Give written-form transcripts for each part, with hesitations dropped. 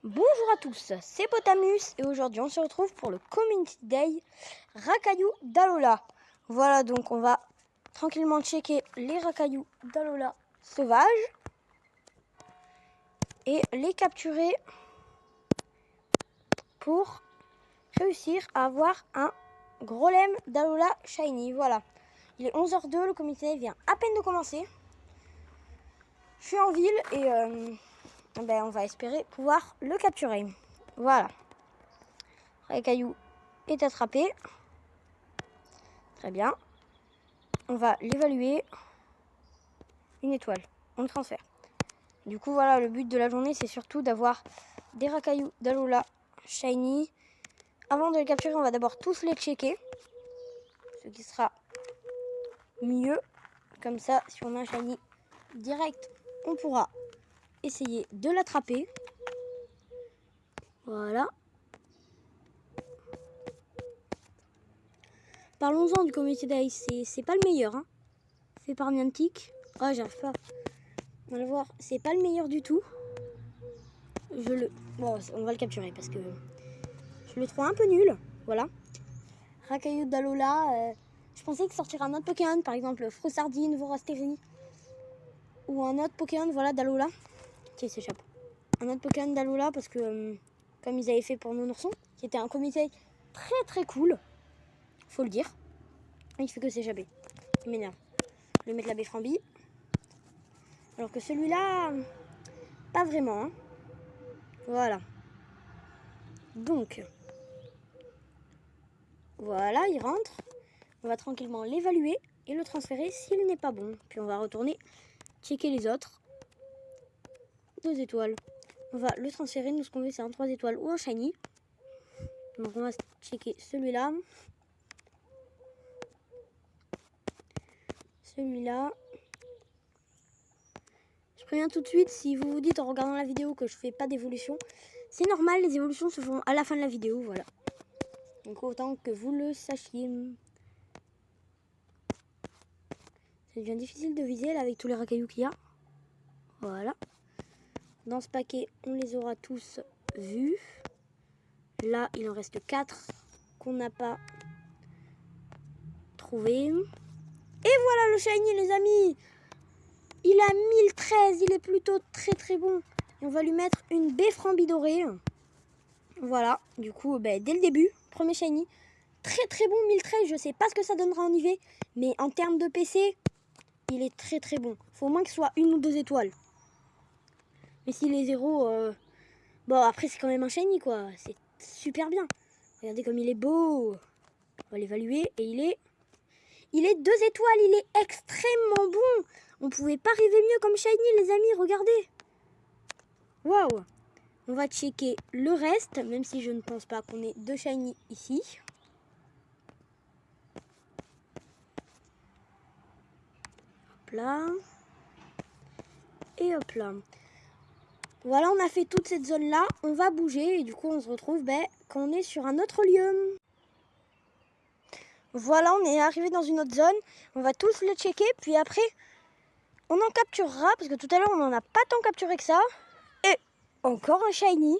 Bonjour à tous, c'est Potamus et aujourd'hui on se retrouve pour le Community Day Racaillou d'Alola. Voilà, donc on va tranquillement checker les racaillous d'Alola sauvages et les capturer pour réussir à avoir un gros lemme d'Alola Shiny. Voilà, il est 11h02, le Community Day vient à peine de commencer. Je suis en ville et on va espérer pouvoir le capturer. Voilà. Racaillou est attrapé. Très bien. On va l'évaluer. Une étoile. On le transfère. Du coup, voilà, le but de la journée, c'est surtout d'avoir des racaillous d'Alola Shiny. Avant de les capturer, on va d'abord tous les checker. Ce qui sera mieux. Comme ça, si on a un Shiny direct, on pourra essayer de l'attraper. Voilà. Parlons-en du Community Day. C'est pas le meilleur. Hein. Fait par Niantic. Oh, j'arrive pas. On va le voir. C'est pas le meilleur du tout. Bon, on va le capturer parce que je le trouve un peu nul. Voilà. Racaillou d'Alola. Je pensais qu'il sortirait un autre Pokémon, par exemple Frossardine, Vorastérie. Ou un autre Pokémon, voilà, d'Alola. Qui s'échappe. Un autre Pokémon d'Alola parce que, comme ils avaient fait pour Nonourson, qui était un comité très très cool. Faut le dire. Il fait que s'échapper. Il m'énerve. Je vais mettre la Befframbie. Alors que celui-là, pas vraiment. Hein. Voilà. Donc, voilà, il rentre. On va tranquillement l'évaluer et le transférer s'il n'est pas bon. Puis on va retourner checker les autres. 2 étoiles. On va le transférer. Nous, ce qu'on veut, c'est un 3 étoiles ou un shiny. Donc on va checker celui-là. Celui-là. Je préviens tout de suite, si vous vous dites en regardant la vidéo que je fais pas d'évolution, c'est normal, les évolutions se font à la fin de la vidéo, voilà. Donc autant que vous le sachiez. Ça devient difficile de viser là avec tous les racaillous qu'il y a. Voilà. Dans ce paquet, on les aura tous vus. Là, il en reste 4 qu'on n'a pas trouvé. Et voilà le shiny, les amis. Il a 1013, il est plutôt très très bon. Et on va lui mettre une Befframbie dorée. Voilà, du coup, dès le début, premier shiny. Très très bon 1013, je sais pas ce que ça donnera en IV. Mais en termes de PC, il est très très bon. Faut au moins qu'il soit 1 ou 2 étoiles. Mais s'il est 0, bon après c'est quand même un shiny quoi. C'est super bien. Regardez comme il est beau. On va l'évaluer et il est 2 étoiles, il est extrêmement bon. On pouvait pas rêver mieux comme shiny les amis, regardez. Waouh. On va checker le reste, même si je ne pense pas qu'on ait 2 shiny ici. Hop là. Et hop là. Voilà, on a fait toute cette zone-là. On va bouger et du coup, on se retrouve quand on est sur un autre lieu. Voilà, on est arrivé dans une autre zone. On va tous le checker, puis après, on en capturera, parce que tout à l'heure, on n'en a pas tant capturé que ça. Et encore un shiny.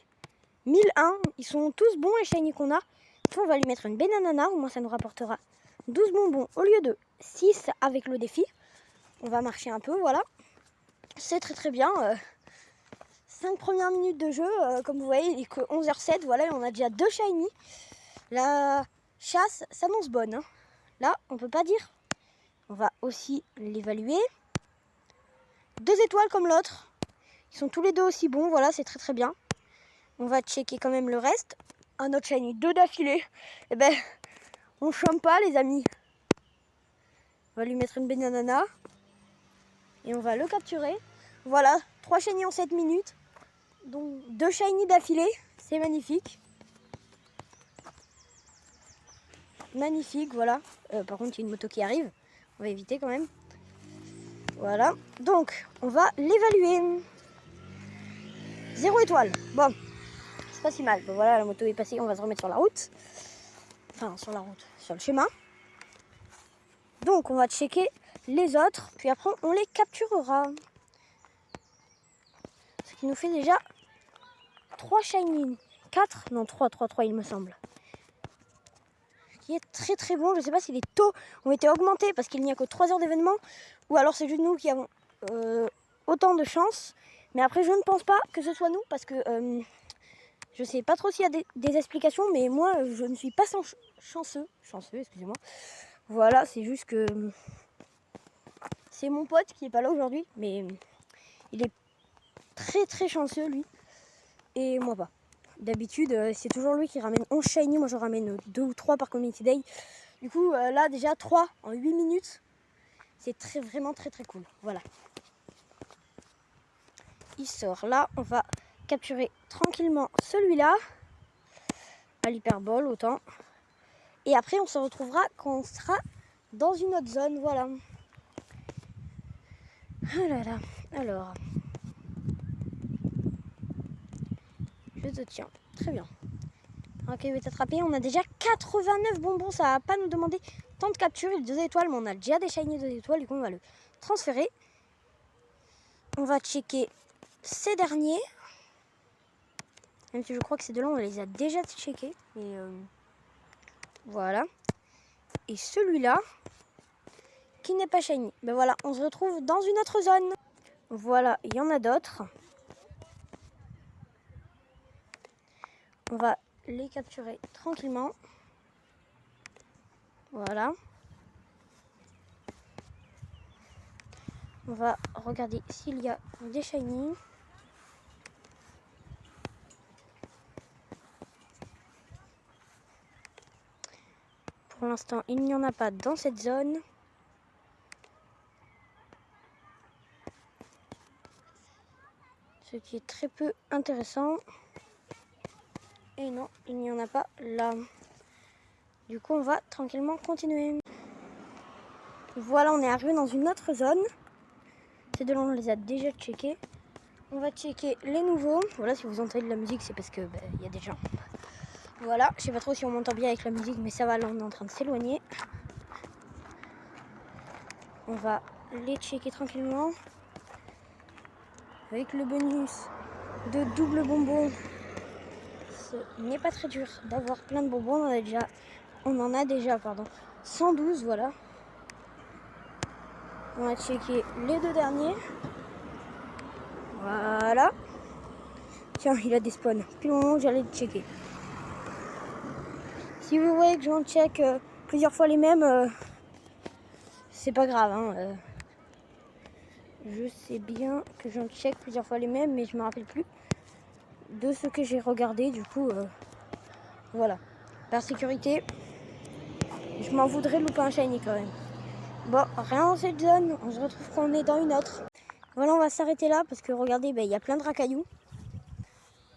1001, ils sont tous bons les shiny qu'on a. Puis on va lui mettre une banana, au moins ça nous rapportera 12 bonbons au lieu de 6 avec le défi. On va marcher un peu, voilà. C'est très très bien. 5 premières minutes de jeu, comme vous voyez, il est que 11h07, voilà, et on a déjà 2 shiny. La chasse s'annonce bonne. Hein. Là, on peut pas dire. On va aussi l'évaluer. 2 étoiles comme l'autre. Ils sont tous les deux aussi bons, voilà, c'est très très bien. On va checker quand même le reste. Un autre shiny, 2 d'affilée. Eh on chôme pas les amis. On va lui mettre une banana. Et on va le capturer. Voilà, 3 shiny en 7 minutes. Donc 2 shiny d'affilée, c'est magnifique. Magnifique, voilà. Par contre, il y a une moto qui arrive. On va éviter quand même. Voilà. Donc, on va l'évaluer. 0 étoile. Bon, c'est pas si mal. Bon, voilà, la moto est passée. On va se remettre sur la route. Enfin, sur la route. Sur le chemin. Donc, on va checker les autres. Puis après, on les capturera. Ce qui nous fait déjà 3 shiny. 4 non, 3 il me semble. Ce qui est très très bon. Je sais pas si les taux ont été augmentés parce qu'il n'y a que 3 heures d'événement. Ou alors c'est juste nous qui avons autant de chance. Mais après je ne pense pas que ce soit nous parce que je sais pas trop s'il y a des explications. Mais moi je ne suis pas chanceux, excusez-moi. Voilà, c'est juste que c'est mon pote qui est pas là aujourd'hui. Mais il est très très chanceux lui. Et moi pas. D'habitude, c'est toujours lui qui ramène 11 shiny. Moi, je ramène 2 ou 3 par community day. Du coup, là, déjà 3 en 8 minutes. C'est vraiment très très cool. Voilà. Il sort là. On va capturer tranquillement celui-là. À l'hyperbole, autant. Et après, on se retrouvera quand on sera dans une autre zone. Voilà. Oh là là. Alors. Je te tiens. Très bien. Ok, il va t'attraper. On a déjà 89 bonbons. Ça va pas nous demander tant de captures. Il 2 étoiles, mais on a déjà des shiny 2 étoiles. Du coup, on va le transférer. On va checker ces derniers. Même si je crois que ces deux-là, on les a déjà checkés. Mais voilà. Et celui-là, qui n'est pas shiny. Ben voilà, on se retrouve dans une autre zone. Voilà, il y en a d'autres. On va les capturer tranquillement. Voilà. On va regarder s'il y a des shiny. Pour l'instant, il n'y en a pas dans cette zone. Ce qui est très peu intéressant. Et non, il n'y en a pas là. Du coup, on va tranquillement continuer. Voilà, on est arrivé dans une autre zone. Ces deux-là, on les a déjà checkés. On va checker les nouveaux. Voilà, si vous entendez de la musique, c'est parce que y a des gens. Voilà, je sais pas trop si on m'entend bien avec la musique, mais ça va, là, on est en train de s'éloigner. On va les checker tranquillement. Avec le bonus de double bonbon, ce n'est pas très dur d'avoir plein de bonbons. On en a déjà 112, voilà. On va checker les 2 derniers. Voilà. Tiens, il a des spawns. Puis le moment où j'allais le checker. Si vous voyez que j'en check plusieurs fois les mêmes, c'est pas grave. Hein, je sais bien que j'en check plusieurs fois les mêmes, mais je me rappelle plus de ce que j'ai regardé. Du coup, voilà. Par sécurité, je m'en voudrais de louper un shiny quand même. Bon, rien dans cette zone. On se retrouve quand on est dans une autre. Voilà, on va s'arrêter là parce que regardez, il y a plein de racailloux.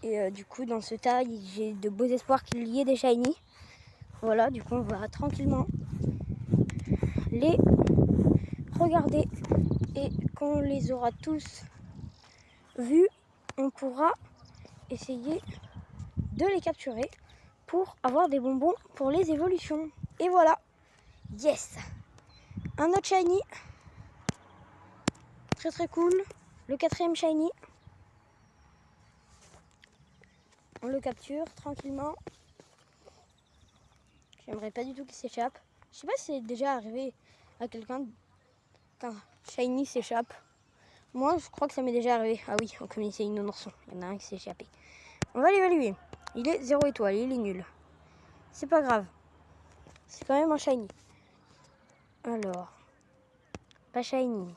Et du coup, dans ce tas, j'ai de beaux espoirs qu'il y ait des shiny. Voilà, du coup, on va tranquillement les regarder. Et quand on les aura tous vus, on pourra essayer de les capturer pour avoir des bonbons pour les évolutions. Et voilà, yes! Un autre shiny. Très très cool. Le 4e shiny. On le capture tranquillement. J'aimerais pas du tout qu'il s'échappe. Je sais pas si c'est déjà arrivé à quelqu'un qu'un shiny s'échappe. Moi, je crois que ça m'est déjà arrivé. Ah oui, en communauté Ignonorson, il y en a un qui s'est échappé. On va l'évaluer. Il est 0 étoile, il est nul. C'est pas grave. C'est quand même un shiny. Alors, pas shiny.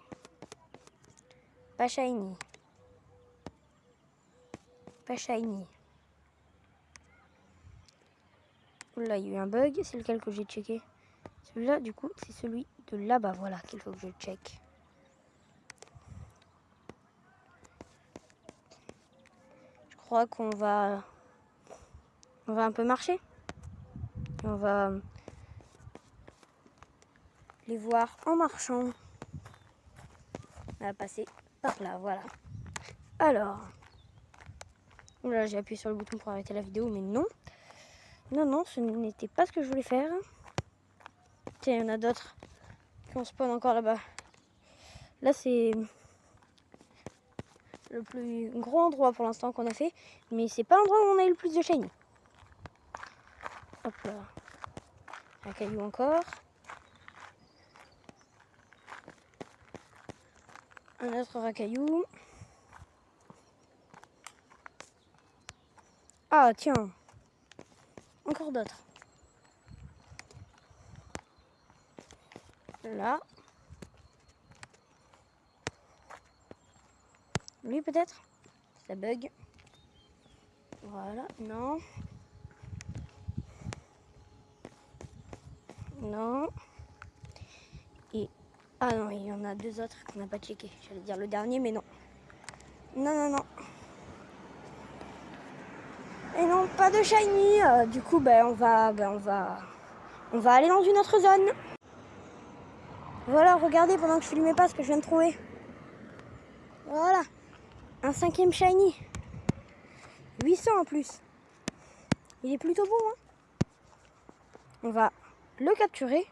Pas shiny. Pas shiny. Là, il y a eu un bug. C'est lequel que j'ai checké? Celui-là, du coup, c'est celui de là-bas. Voilà, qu'il faut que je check. Je crois qu'on va... On va un peu marcher. On va les voir en marchant. On va passer par là, voilà. Alors... Là, j'ai appuyé sur le bouton pour arrêter la vidéo, mais non. Non, ce n'était pas ce que je voulais faire. Tiens, il y en a d'autres qui on spawn encore là-bas. Là, c'est le plus gros endroit pour l'instant qu'on a fait. Mais c'est pas l'endroit où on a eu le plus de shiny. Hop là. Un caillou encore. Un autre racaillou. Ah tiens. Encore d'autres. Là. Lui peut-être. Ça bug. Voilà. Non. Non. Et... Ah non, il y en a deux autres qu'on n'a pas checké. J'allais dire le dernier, mais non. Non, non, non. Et non, pas de shiny. Du coup, on va aller dans une autre zone. Voilà, regardez pendant que je filmais pas ce que je viens de trouver. Voilà. Un 5e shiny. 800 en plus. Il est plutôt bon, hein. On va le capturer.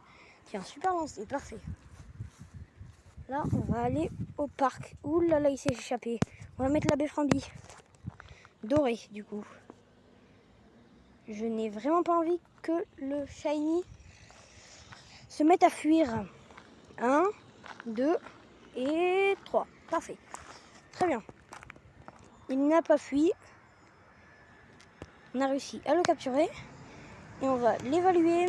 Tiens, super lancé, parfait. Là, on va aller au parc. Ouh là là, il s'est échappé. On va mettre la befframbie. Dorée, du coup. Je n'ai vraiment pas envie que le shiny se mette à fuir. 1, 2 et 3. Parfait. Très bien. Il n'a pas fui. On a réussi à le capturer. Et on va l'évaluer.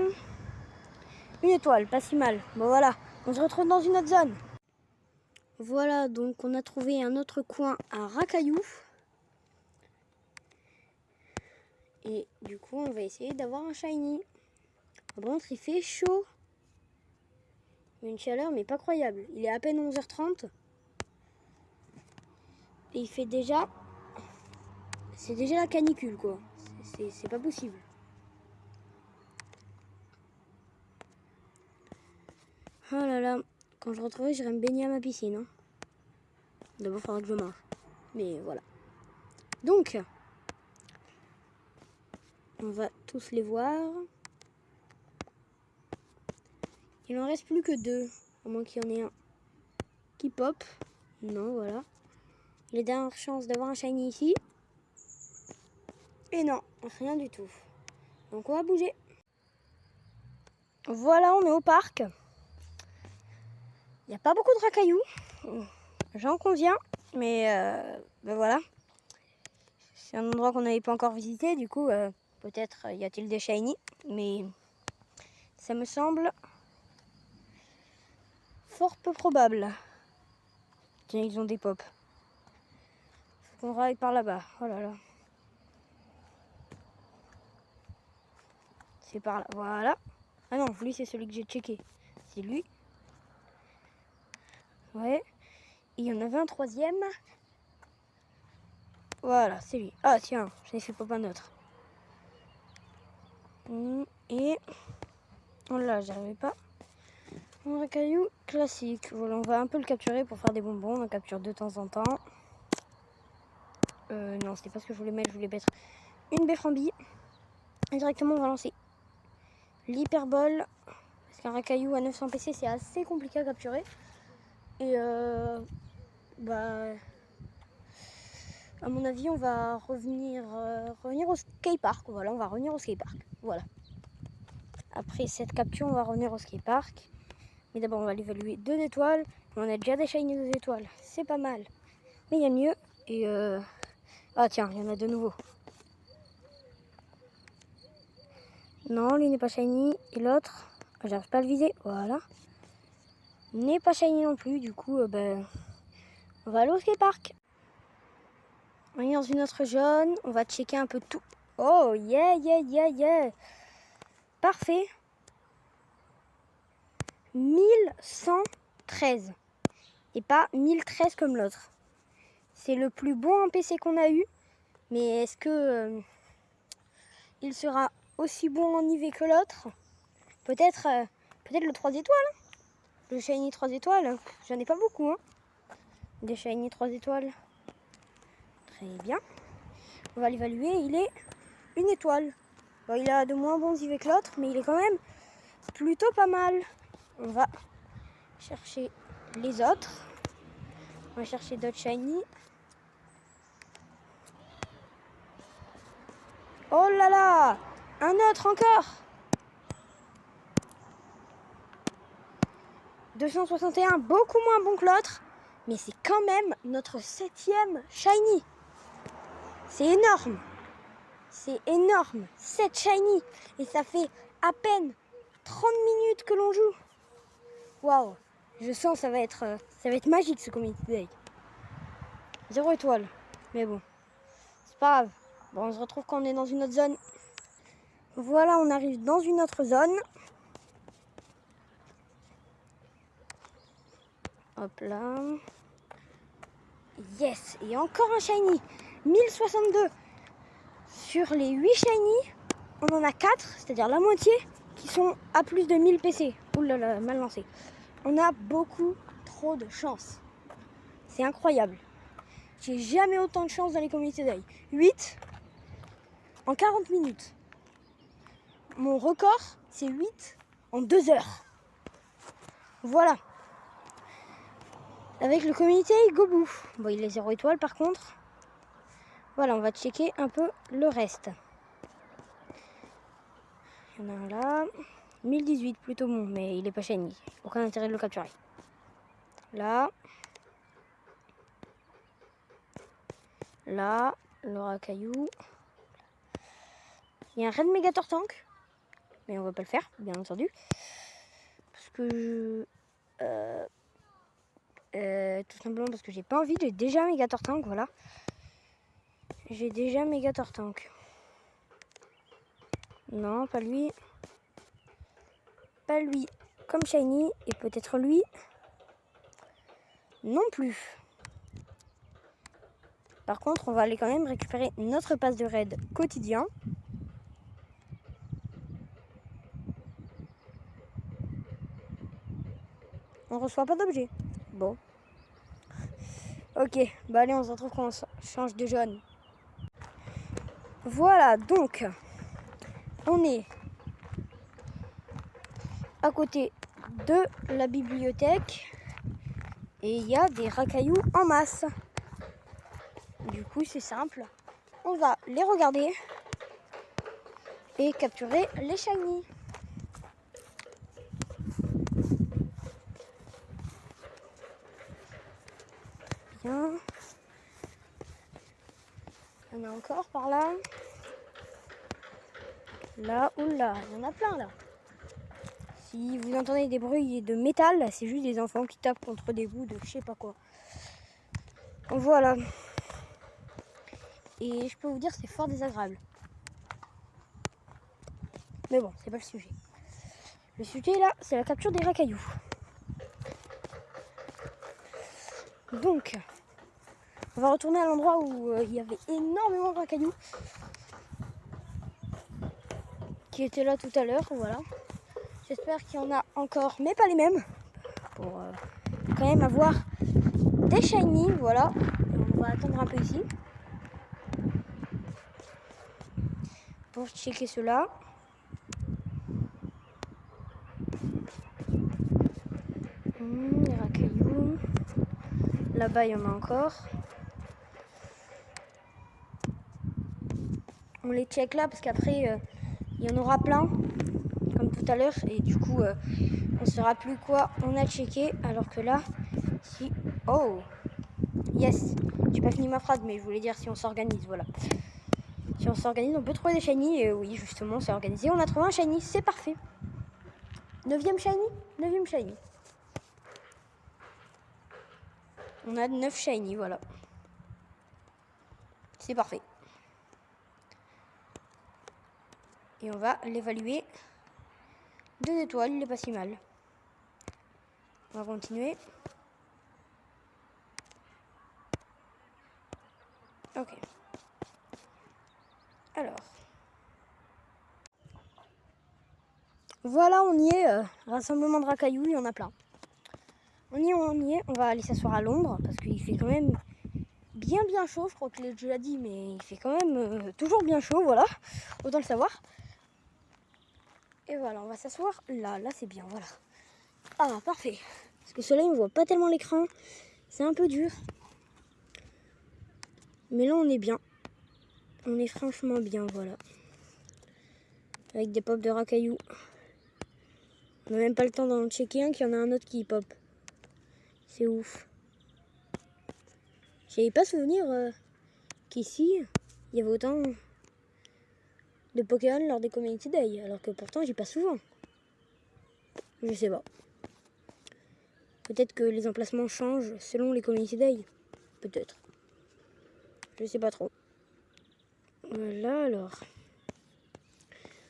Une étoile, pas si mal. Bon voilà, on se retrouve dans une autre zone. Voilà, donc on a trouvé un autre coin à racaillou. Et du coup, on va essayer d'avoir un shiny. Par contre, il fait chaud. Une chaleur, mais pas croyable. Il est à peine 11h30. Et il fait déjà... C'est déjà la canicule, quoi. C'est pas possible. Oh là là. Quand je retrouverai, j'irai me baigner à ma piscine. Hein. D'abord, il faudra que je marche. Mais voilà. Donc... On va tous les voir. Il en reste plus que 2. À moins qu'il y en ait un qui pop. Non, voilà. Les dernières chances d'avoir un shiny ici. Et non, rien du tout. Donc on va bouger. Voilà, on est au parc. Il n'y a pas beaucoup de racailloux. J'en conviens. Mais voilà. C'est un endroit qu'on n'avait pas encore visité. Du coup, peut-être y a-t-il des shiny. Mais ça me semble fort peu probable. Tiens, ils ont des pops. Faut qu'on raille par là-bas. Oh là là. C'est par là. Voilà. Ah non, lui c'est celui que j'ai checké. C'est lui. Ouais. Et il y en avait un troisième. Voilà, c'est lui. Ah tiens, j'en ai fait pop un autre. Et... Oh là, j'arrivais pas. Un racaillou classique. Voilà, on va un peu le capturer pour faire des bonbons. On en capture de temps en temps. Non, c'était pas ce que je voulais mettre. Je voulais mettre une befframbie. Et directement, on va lancer l'hyperbole. Parce qu'un racaillou à 900 PC, c'est assez compliqué à capturer. Et à mon avis, on va revenir au skatepark. Voilà, on va revenir au skatepark. Voilà. Après cette capture, on va revenir au skatepark. Mais d'abord, on va l'évaluer 2 étoiles. On a déjà des shiny 2 étoiles. C'est pas mal. Mais il y a mieux. Et ah tiens, il y en a de nouveau. Non, lui n'est pas shiny. Et l'autre, j'arrive pas à le viser. Voilà. N'est pas shiny non plus. Du coup, on va aller au skatepark. On est dans une autre zone. On va checker un peu tout. Oh, yeah, yeah, yeah, yeah. Parfait. 1113. Et pas 1013 comme l'autre. C'est le plus bon en PC qu'on a eu. Mais est-ce que il sera aussi bon en IV que l'autre? Peut-être le 3 étoiles. Le shiny 3 étoiles. J'en ai pas beaucoup. Hein. Des shiny 3 étoiles. Très bien. On va l'évaluer. Il est 1 étoile. Bon, il a de moins bons IV que l'autre. Mais il est quand même plutôt pas mal. On va chercher les autres. On va chercher d'autres shiny. Oh là là! Un autre encore! 261, beaucoup moins bon que l'autre. Mais c'est quand même notre 7e shiny. C'est énorme. C'est énorme. 7 shiny. Et ça fait à peine 30 minutes que l'on joue. Waouh. Je sens ça va être magique ce Community Day. 0 étoile. Mais bon. C'est pas grave. Bon, on se retrouve quand on est dans une autre zone. Voilà, on arrive dans une autre zone. Hop là. Yes. Et encore un shiny. 1062. Sur les 8 shiny, on en a 4, c'est-à-dire la moitié, qui sont à plus de 1000 PC. Ouh là là, mal lancé. On a beaucoup trop de chance. C'est incroyable. J'ai jamais autant de chance dans les Community Day. 8 en 40 minutes. Mon record, c'est 8 en 2 heures. Voilà. Avec le Community Day Gobu. Bon, il est 0 étoile par contre. Voilà, on va checker un peu le reste. Il y en a un là. 1018, plutôt bon, mais il est pas shiny. Aucun intérêt de le capturer. Là. Là, le racaillou. Il y a un Red Megator Tank. Mais on va pas le faire, bien entendu. Parce que tout simplement parce que j'ai pas envie. J'ai déjà Megator Tank, voilà. J'ai déjà Megator Tank. Non, pas lui. Pas lui. Comme shiny. Et peut-être lui. Non plus. Par contre, on va aller quand même récupérer notre passe de raid quotidien. On reçoit pas d'objet. Bon. Ok, bah allez, on se retrouve quand on change de jaune. Voilà, donc, on est à côté de la bibliothèque et il y a des racailloux en masse. Du coup, c'est simple. On va les regarder et capturer les shiny. Bien. Il y en a encore par là. Là, oula, il y en a plein là. Si vous entendez des bruits de métal, c'est juste des enfants qui tapent contre des bouts de je sais pas quoi. Voilà. Et je peux vous dire c'est fort désagréable. Mais bon, c'est pas le sujet. Le sujet là, c'est la capture des racailloux. Donc, on va retourner à l'endroit où il y avait énormément de racailloux. Qui étaient là tout à l'heure, voilà. J'espère qu'il y en a encore, mais pas les mêmes. Pour quand même avoir des shiny, voilà. On va attendre un peu ici. Pour checker ceux-là. Les racailloux. Là-bas, il y en a encore. On les check là parce qu'après, il y en aura plein, comme tout à l'heure. Et du coup, on ne saura plus quoi on a checké. Alors que là, si... Oh! Yes! J'ai pas fini ma phrase, mais je voulais dire si on s'organise, voilà. Si on s'organise, on peut trouver des shiny. Et oui, justement, c'est organisé. On a trouvé un shiny, c'est parfait. 9e shiny? 9e shiny. On a 9 shiny, voilà. C'est parfait. Et on va l'évaluer. 2 étoiles, il est pas si mal. On va continuer. Ok. Alors. Voilà, on y est. Rassemblement de racailloux, il y en a plein. On y est. On va aller s'asseoir à l'ombre parce qu'il fait quand même bien chaud. Je crois que je l'ai déjà dit, mais il fait quand même toujours bien chaud, voilà. Autant le savoir. Et voilà, on va s'asseoir là. Là, c'est bien, voilà. Ah, parfait. Parce que le soleil, on voit pas tellement l'écran. C'est un peu dur. Mais là, on est bien. On est franchement bien, voilà. avec des pops de racaillou. On n'a même pas le temps d'en checker un, qu'il y en a un autre qui pop. C'est ouf. J'avais pas souvenir qu'ici, il y avait autant de Pokémon lors des Community Day, alors que pourtant j'y passe souvent. Je sais pas. Peut-être que les emplacements changent selon les Community Day. Peut-être. Je sais pas trop. Voilà alors.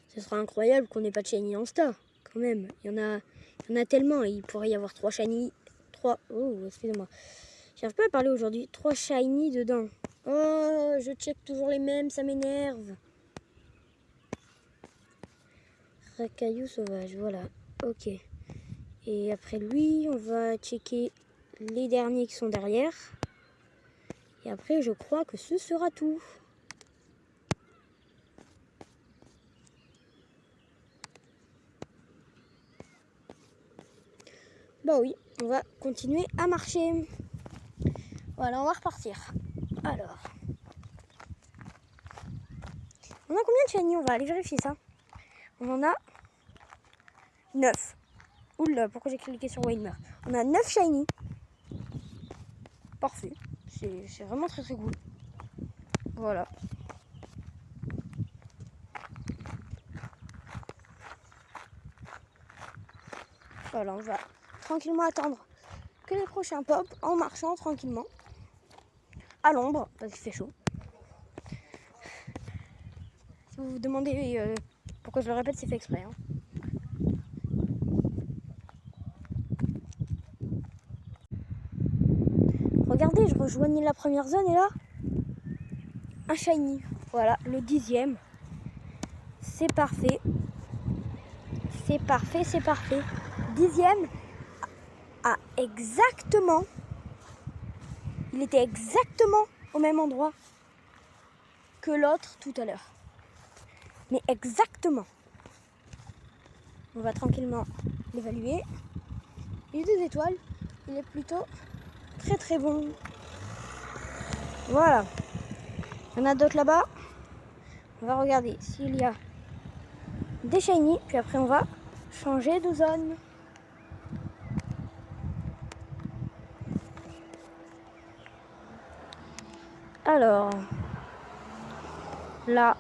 Ce sera incroyable qu'on n'ait pas de shiny en star. Quand même. Il y en a tellement. Il pourrait y avoir 3 shiny. 3. Oh, excusez-moi. J'arrive pas à parler aujourd'hui. 3 shiny dedans. Oh, je check toujours les mêmes. Ça m'énerve. Racaillou sauvage. Voilà. Ok. Et après lui, on va checker les derniers qui sont derrière. Et après, je crois que ce sera tout. Bah oui, on va continuer à marcher. Voilà, on va repartir. Alors. On a combien de shiny? On va aller vérifier ça. On en a 9. Oula, pourquoi j'ai cliqué sur Waymer? On a 9 shiny. Parfait. C'est vraiment très très cool. Voilà. Voilà, on va tranquillement attendre que les prochains pop en marchant tranquillement. À l'ombre, parce qu'il fait chaud. Si vous vous demandez pourquoi je le répète, c'est fait exprès. Hein. Regardez, je rejoignais la première zone et là, un shiny. Voilà, le 10e. C'est parfait. C'est parfait, c'est parfait. 10e à exactement. Il était exactement au même endroit que l'autre tout à l'heure. Mais exactement. On va tranquillement l'évaluer. Il est 2 étoiles. Il est plutôt très très bon. Voilà. Il y en a d'autres là-bas. On va regarder s'il y a des shiny. Puis après on va changer de zone. Alors. Là.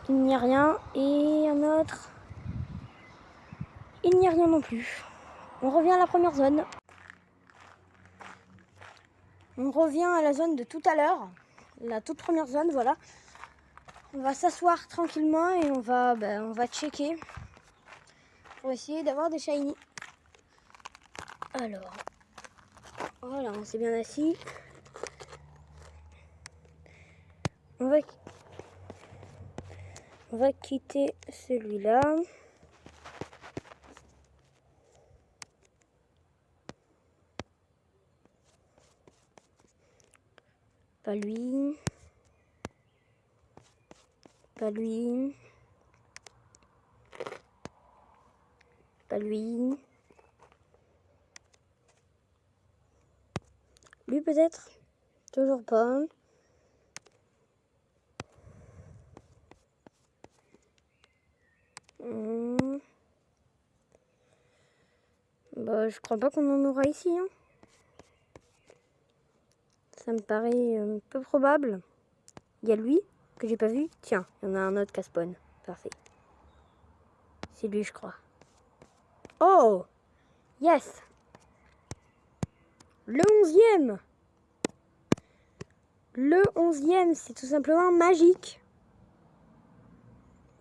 Il n'y a rien. Et un autre. Il n'y a rien non plus. On revient à la première zone. On revient à la zone de tout à l'heure. La toute première zone, voilà. On va s'asseoir tranquillement et on va checker pour essayer d'avoir des shiny. Alors, voilà, on s'est bien assis. On va quitter celui-là. Pas lui. Pas lui. Pas lui. Lui peut-être? Toujours pas. Bah, je crois pas qu'on en aura ici. Hein. Ça me paraît peu probable. Il y a lui que j'ai pas vu. Tiens, il y en a un autre qui a spawn. Parfait. C'est lui, je crois. Oh! Yes! Le 11e! Le 11e, c'est tout simplement magique.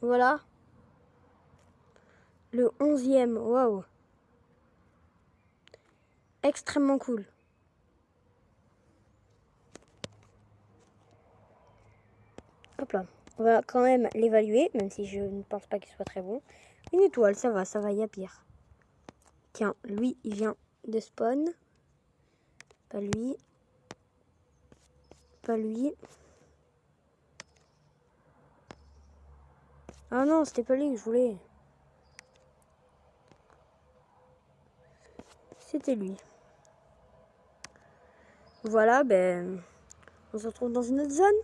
Voilà. Le 11e, waouh. Extrêmement cool. Hop là. On va quand même l'évaluer, même si je ne pense pas qu'il soit très bon. Une étoile, ça va, il y a pire. Tiens, lui, il vient de spawn. Pas lui. Pas lui. Ah non, c'était pas lui que je voulais. C'était lui. Voilà, ben, on se retrouve dans une autre zone.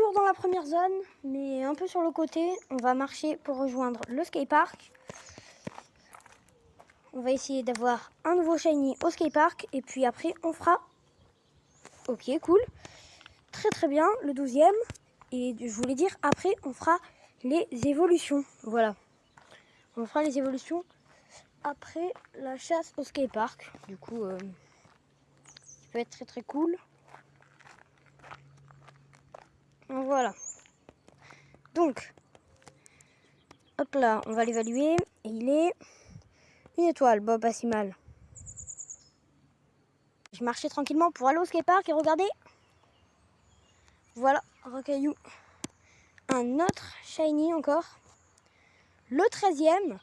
toujours dans la première zone, mais un peu sur le côté. On va marcher pour rejoindre le skatepark. On va essayer d'avoir un nouveau shiny au skatepark. Et puis après, on fera... Ok, cool. Très très bien, le 12e. Et je voulais dire, après, on fera les évolutions. Voilà. On fera les évolutions après la chasse au skatepark. Du coup, ça peut être très très cool. Voilà. Donc, hop là, on va l'évaluer. Et il est une étoile. Bon, pas si mal. Je marchais tranquillement pour aller au skatepark et regardez. Voilà, rocaillou. Un autre shiny encore. Le 13e.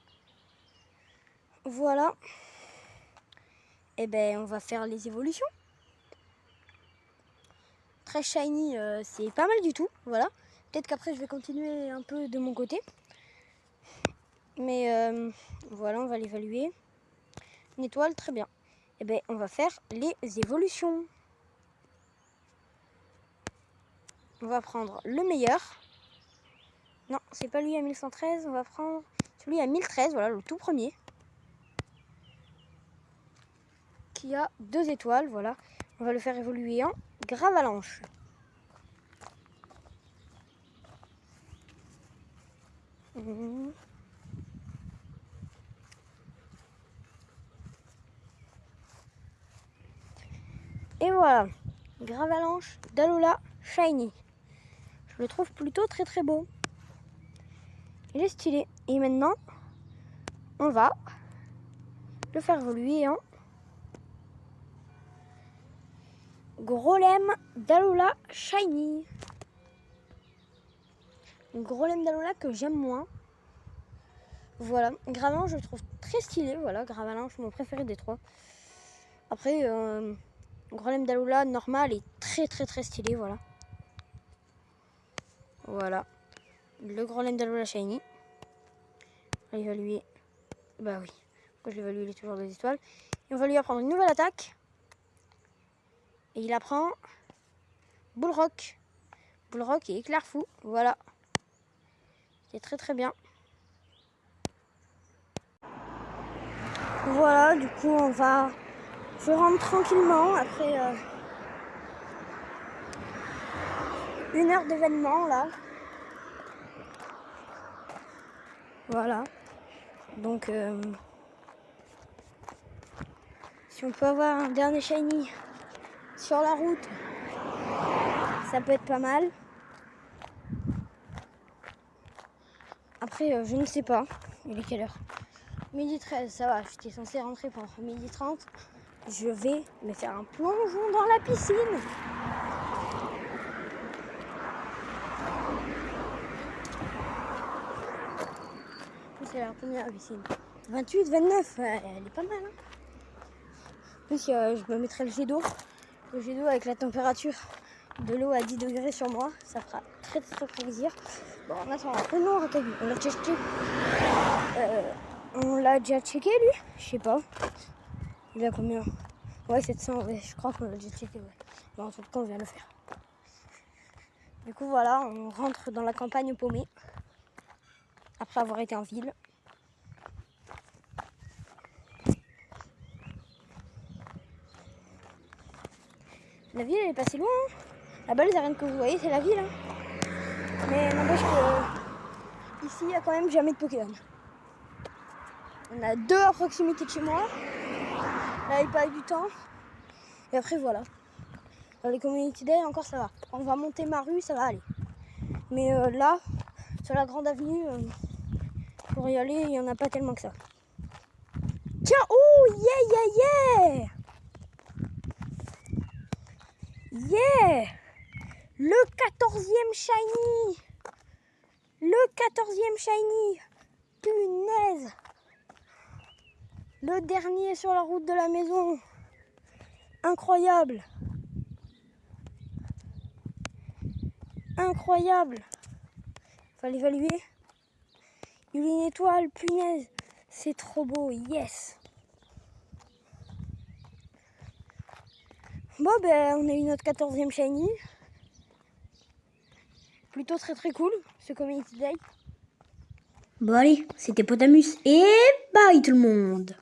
Voilà. Et ben, on va faire les évolutions. Très shiny, c'est pas mal du tout. Voilà. Peut-être qu'après, je vais continuer un peu de mon côté. Mais voilà, on va l'évaluer. Une étoile, très bien. Et ben, on va faire les évolutions. On va prendre le meilleur. Non, c'est pas lui à 1113. On va prendre celui à 1013. Voilà, le tout premier. Qui a 2 étoiles. Voilà. On va le faire évoluer en Gravalanche. Et voilà. Gravalanche d'Alola Shiny. Je le trouve plutôt très très beau. Il est stylé. Et maintenant, on va le faire évoluer en Grolem d'Alola Shiny. Un Grolem d'Alola que j'aime moins. Voilà. Gravalanche, je le trouve très stylé. Voilà, Gravalanche, mon préféré des 3. Après, Grolem d'Alola normal est très très très stylé. Voilà. Voilà. Le Grolem d'Alola Shiny. On va évaluer. Bah oui. Pourquoi je l'évalue, il est toujours 2 étoiles. Et on va lui apprendre une nouvelle attaque. Et il apprend Bullrock. Bullrock et éclair fou. Voilà. C'est très très bien. Voilà, du coup je rentre tranquillement après 1 heure d'événement là. Voilà. Donc si on peut avoir un dernier shiny sur la route, ça peut être pas mal. Après, je ne sais pas. Il est quelle heure? 12h13, ça va. J'étais censée rentrer pour 12h30. Je vais me faire un plongeon dans la piscine. C'est la première piscine. 28, 29, elle est pas mal. Hein. En plus, je me mettrai le jet d'eau. Le jet d'eau avec la température de l'eau à 10 degrés sur moi. Ça fera très très plaisir. Bon, en attendant, prenons un caillou. On l'a déjà checké lui? Je sais pas. Il a combien? Ouais, 700, ouais, je crois qu'on l'a déjà checké. Ouais. Bon, en tout cas, on vient de le faire. Du coup, voilà, on rentre dans la campagne paumée. Après avoir été en ville. La ville, elle est pas si loin. Hein. Là-bas, les arènes que vous voyez, c'est la ville. Hein. Mais n'empêche que ici, il n'y a quand même jamais de Pokémon. On a 2 à proximité de chez moi. Là, il passe du temps. Et après, voilà. Dans les community day, encore ça va. On va monter ma rue, ça va aller. Mais là, sur la grande avenue, pour y aller, il n'y en a pas tellement que ça. Tiens, oh, yeah, yeah, yeah! Yeah! Le 14e shiny! Le 14e shiny! Punaise! Le dernier sur la route de la maison! Incroyable! Incroyable! Fallait l'évaluer. Il y a une étoile, punaise! C'est trop beau, yes! Bon, ben, on a eu notre 14e shiny. plutôt très cool, ce Community Day. Bon allez, c'était Potamus et bye tout le monde.